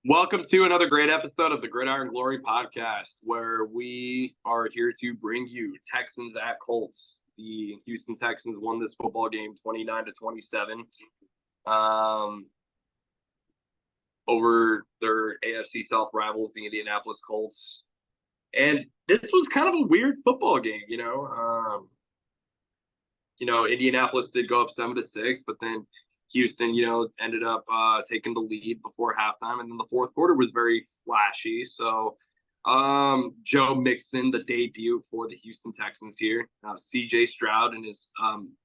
Welcome to another great episode of the Gridiron Glory podcast, where we are here to bring you Texans at Colts. The Houston Texans won this football game 29-27 over their AFC South rivals, the Indianapolis Colts. And this was kind of a weird football game, Indianapolis did go up 7-6, but then Houston, ended up taking the lead before halftime, and then the fourth quarter was very flashy. So, Joe Mixon, the debut for the Houston Texans here. C.J. Stroud in his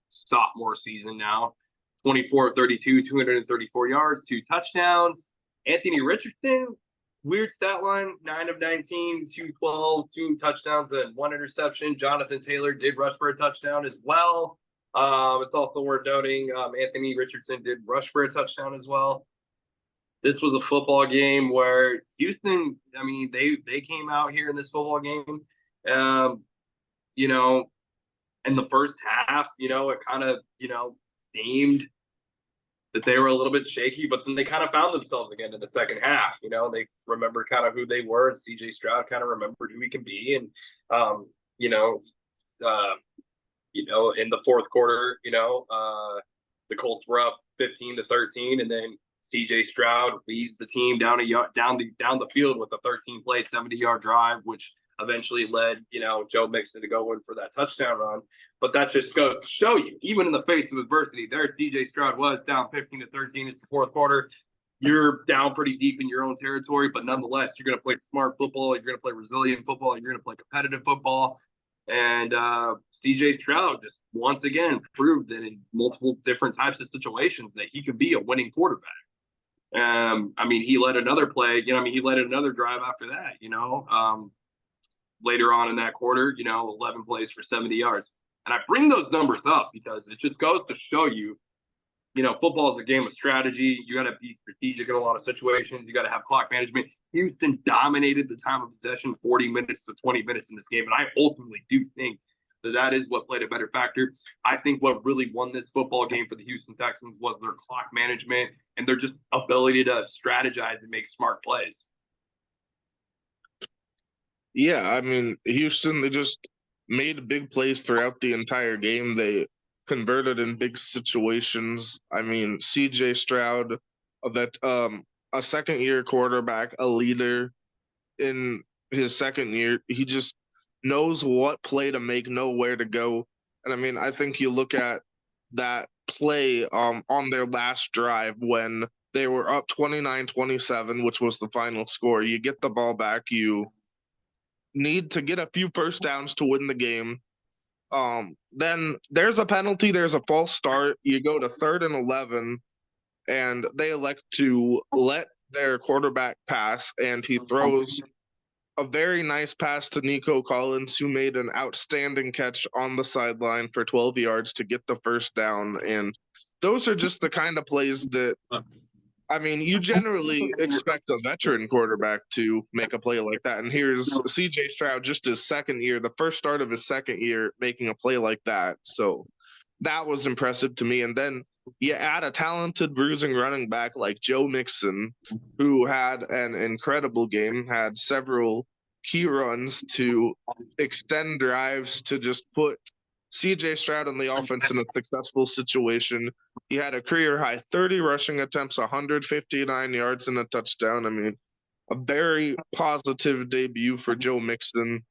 sophomore season now, 24 of 32, 234 yards, 2 touchdowns. Anthony Richardson, weird stat line, 9 of 19, 212, 2 touchdowns, and 1 interception. Jonathan Taylor did rush for a touchdown as well. It's also worth noting Anthony Richardson did rush for a touchdown as well. This was a football game where Houston, they came out here in this football game, in the first half, it kind of, seemed that they were a little bit shaky, but then they kind of found themselves again in the second half. They remembered kind of who they were, and C.J. Stroud kind of remembered who he can be. And, in the fourth quarter, the Colts were up 15-13, and then C.J. Stroud leads the team down the field with a 13-play, 70-yard drive, which eventually led, Joe Mixon to go in for that touchdown run. But that just goes to show you, even in the face of adversity, there C.J. Stroud was down 15-13. It's the fourth quarter. You're down pretty deep in your own territory, but nonetheless, you're going to play smart football. You're going to play resilient football. You're going to play competitive football. And C.J. Stroud just once again proved that in multiple different types of situations that he could be a winning quarterback. He led another play. He led another drive after that. Later on in that quarter, 11 plays for 70 yards. And I bring those numbers up because it just goes to show you, football is a game of strategy. You got to be strategic in a lot of situations. You got to have clock management. Houston dominated the time of possession 40 minutes to 20 minutes in this game. And I ultimately do think that is what played a better factor. I think what really won this football game for the Houston Texans was their clock management and their just ability to strategize and make smart plays. Yeah, Houston, they just made big plays throughout the entire game. They converted in big situations. C.J. Stroud, a second-year quarterback, a leader in his second year. He just knows what play to make, know where to go. And I think you look at that play on their last drive when they were up 29-27, which was the final score. You get the ball back. You need to get a few first downs to win the game. Then there's a penalty. There's a false start. You go to 3rd and 11. And they elect to let their quarterback pass, and he throws a very nice pass to Nico Collins, who made an outstanding catch on the sideline for 12 yards to get the first down. And those are just the kind of plays that, you generally expect a veteran quarterback to make a play like that. And here's C.J. Stroud, just his second year, the first start of his second year, making a play like that. So that was impressive to me. And then you add a talented bruising running back like Joe Mixon, who had an incredible game, had several key runs to extend drives to just put C.J. Stroud in the offense in a successful situation. He had a career-high 30 rushing attempts, 159 yards, and a touchdown. A very positive debut for Joe Mixon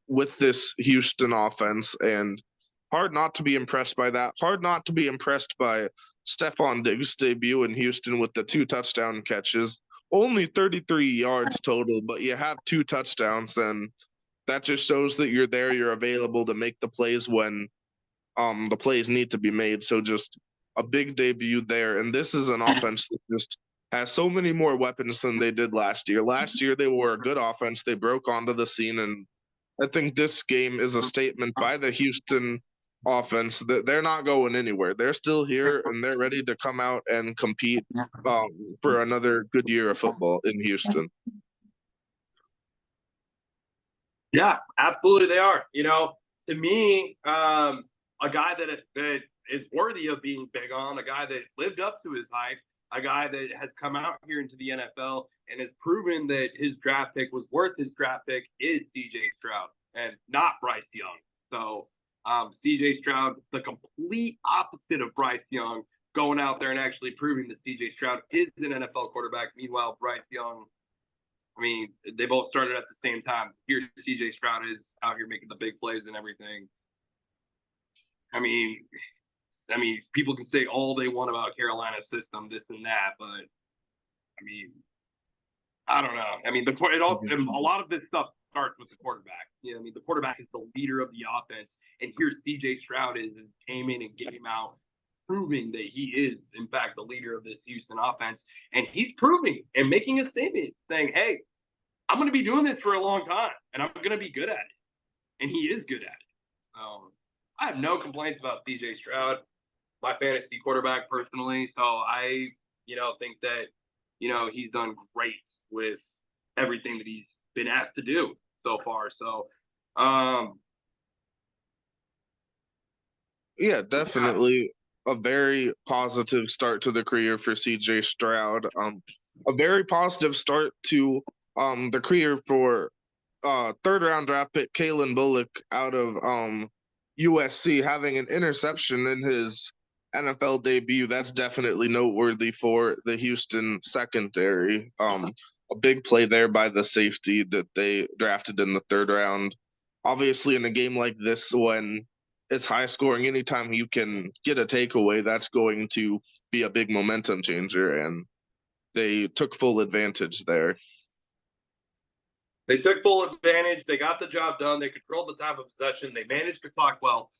with this Houston offense, and hard not to be impressed by that. Hard not to be impressed by Stephon Diggs' debut in Houston with the 2 touchdown catches. Only 33 yards total, but you have 2 touchdowns, then that just shows that you're there, you're available to make the plays when the plays need to be made. So just a big debut there. And this is an offense that just has so many more weapons than they did last year. Last year, they were a good offense. They broke onto the scene, and I think this game is a statement by the Houston offense that they're not going anywhere. They're still here, and they're ready to come out and compete for another good year of football in Houston. Yeah, absolutely they are. To me, a guy that is worthy of being big on, a guy that lived up to his hype, a guy that has come out here into the NFL and has proven that his draft pick was worth his draft pick is CJ Stroud and not Bryce Young. So CJ Stroud, the complete opposite of Bryce Young, going out there and actually proving that CJ Stroud is an NFL quarterback. Meanwhile, Bryce Young, I mean, they both started at the same time. Here, CJ Stroud is out here making the big plays and everything. I mean, people can say all they want about Carolina's system, this and that, but I mean, I don't know. I mean, a lot of this stuff starts with the quarterback. You know, I mean, the quarterback is the leader of the offense, and here CJ Stroud came in and came out proving that he is, in fact, the leader of this Houston offense, and he's proving and making a statement, saying, "Hey, I'm going to be doing this for a long time, and I'm going to be good at it," and he is good at it. I have no complaints about CJ Stroud, my fantasy quarterback personally. So I, think that, he's done great with everything that he's been asked to do so far. So, yeah, definitely a very positive start to the career for CJ Stroud. A very positive start to the career for third round draft pick Kalen Bullock out of USC, having an interception in his NFL debut. That's definitely noteworthy for the Houston secondary. A big play there by the safety that they drafted in the third round. Obviously, in a game like this, when it's high scoring, anytime you can get a takeaway, that's going to be a big momentum changer. And they took full advantage there. They took full advantage. They got the job done. They controlled the time of possession. They managed to clock well.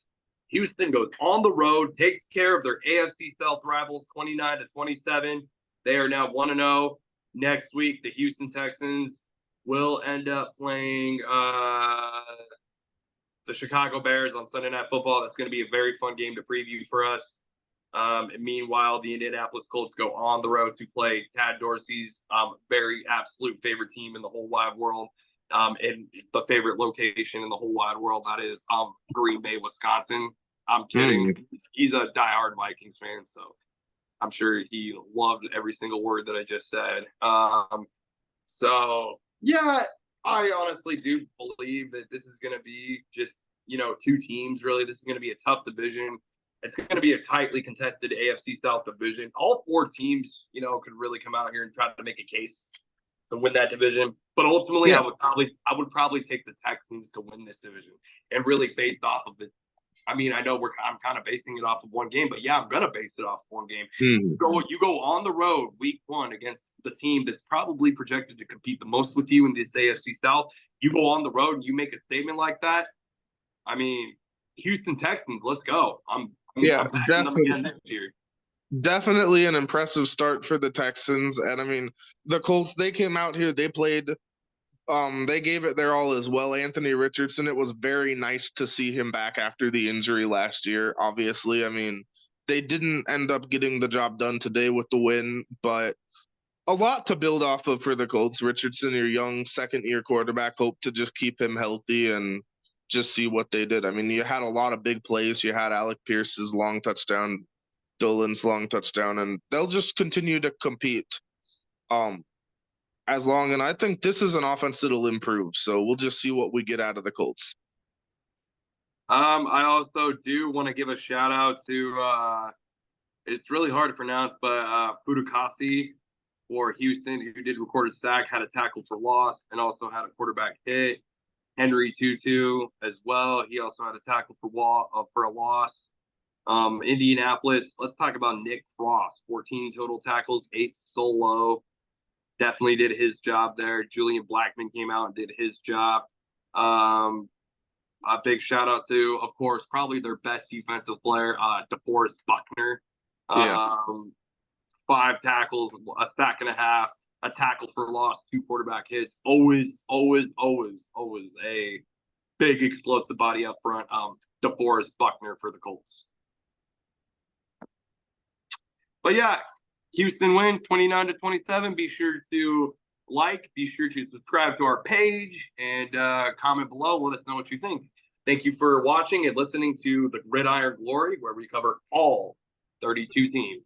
Houston goes on the road, takes care of their AFC South rivals 29-27. They are now 1-0. Next week, the Houston Texans will end up playing the Chicago Bears on Sunday Night Football. That's going to be a very fun game to preview for us. And meanwhile, the Indianapolis Colts go on the road to play Tad Dorsey's very absolute favorite team in the whole wide world, and the favorite location in the whole wide world. That is Green Bay, Wisconsin. I'm kidding. He's a diehard Vikings fan, so I'm sure he loved every single word that I just said. So, yeah, I honestly do believe that this is going to be just, two teams, really. This is going to be a tough division. It's going to be a tightly contested AFC South division. All four teams, could really come out here and try to make a case to win that division. But ultimately, I would probably take the Texans to win this division, and really based off of it. I mean, I know I'm kind of basing it off of one game, but yeah, I'm going to base it off of one game. You go on the road week one against the team that's probably projected to compete the most with you in this AFC South. You go on the road and you make a statement like that. I mean, Houston Texans, let's go. I'm backing them again next year. Definitely an impressive start for the Texans. And I mean, the Colts, they came out here, they played they gave it their all as well. Anthony Richardson, it was very nice to see him back after the injury last year. Obviously, I mean, they didn't end up getting the job done today with the win, but a lot to build off of for the Colts. Richardson, your young second-year quarterback, hope to just keep him healthy and just see what they did. I mean, you had a lot of big plays. You had Alec Pierce's long touchdown, Dolan's long touchdown, and they'll just continue to compete. And I think this is an offense that'll improve. So we'll just see what we get out of the Colts. I also do want to give a shout out to it's really hard to pronounce, but Fudukasi for Houston, who did record a sack, had a tackle for loss, and also had a quarterback hit. Henry Tutu as well. He also had a tackle for a loss. Indianapolis, let's talk about Nick Cross. 14 total tackles, 8 solo. Definitely did his job there. Julian Blackman came out and did his job. A big shout out to, of course, probably their best defensive player, DeForest Buckner. 5 tackles, a sack and a half, a tackle for loss, 2 quarterback hits. Always a big explosive body up front. DeForest Buckner for the Colts. But yeah, Houston wins 29-27. Be sure to be sure to subscribe to our page, and comment below. Let us know what you think. Thank you for watching and listening to the Gridiron Glory, where we cover all 32 teams.